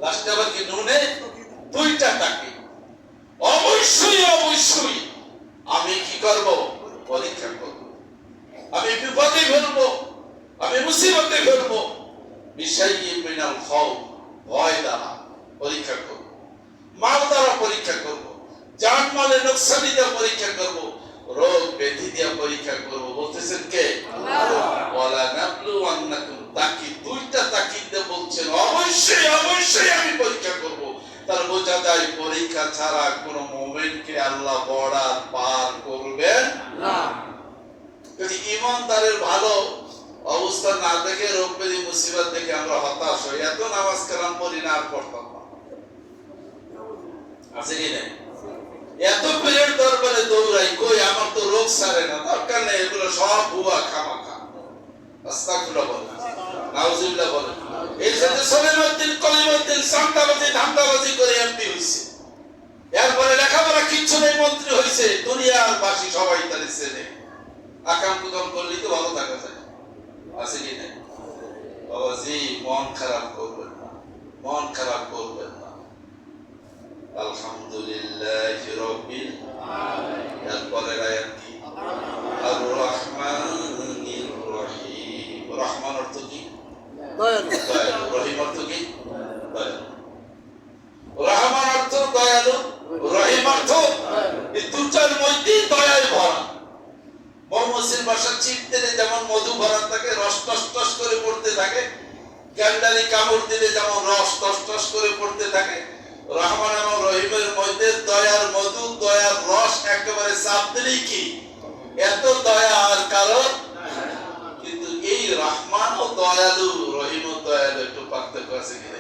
লাস্টে আবার কি নুনে দুইটা টাকি। অবশ্যই অবশ্যই আমি কি করব? পরীক্ষা করব। আমি বিপদে ফেলবো, আমি মুসিবতে ফেলবো। বিষয় মিনাল খাউফ, ভয় দ্বারা পরীক্ষা করব, মাল দ্বারা পরীক্ষা করব, জানমালের নোকসানি দিয়ে পরীক্ষা করব, রোগ ব্যাধি দিয়ে পরীক্ষা করব। বলতেছেন কে? আল্লাহ। ওয়ালা নাবলুওয়ান্নাকুম, তাকি দুইটা তাকিদ দিয়ে বলছেন অবশ্যই অবশ্যই আমি পরীক্ষা করব। তার বোঝা যায় পরীক্ষা ছাড়া কোন মুমিনকে আল্লাহ বর্ডার পার করবেন না। যদি ইমানদারের ভালো অবস্থা না দেখে, রোগ ব্যাধি মুসিবত দেখে আমরা হতাশ হই, এত নামাজ কালাম পড়ি না, আর পড়তাম না। আছে কি না? এত পীরের দরবারে দৌড়াই, কই আমার তো রোগ সারে না, দরকার নেই, এগুলো সব ভুয়া খামাখা। আস্তাগফিরুল্লাহ বলেন, নাউজুবিল্লাহ বলেন। এই সাথে সলিমউদ্দিন কলিমউদ্দিন সান্তাবাজি ধান্দাবাজি করে এমপি হইছে, এরপরে লেখাপড়া কিচ্ছু নেই, মন্ত্রী হইছে, দুনিয়ার বাসী সবাই তার চেনে। আকাম কুকাম করলেই তো ভালো থাকা যায়। আছে কি না? বাবাজি মন খারাপ করবেন না, মন খারাপ করবেন না। আলহামদুলিল্লাহি রাব্বিল আলামিন। এরপরের আয়াত কি? আর রহমানির রহিম। রহমান অর্থ কি? দয়ালু। রহিম অর্থ কি? দয়ালু। রহমান অর্থ দয়ালু, রহিম অর্থ এই দুটার মধ্যে দয়ায় ভরা। মৌমাছির বাসা চিপতে যেমন মধু ভরা থাকে, রস টস টস করে পড়তে থাকে, ক্যান্ডারি কামড় দিলে যেমন রস টস টস করে পড়তে থাকে, রহমান এবং রহিমের মধ্যে দয়ার মধু, দয়ার রস একেবারে চাপ দিলেই কি এত দয়া আর কারণ। কিন্তু এই রহমান ও দয়ালু, রহিম ও দয়ালু একটু পার্থক্য আছে কিনা?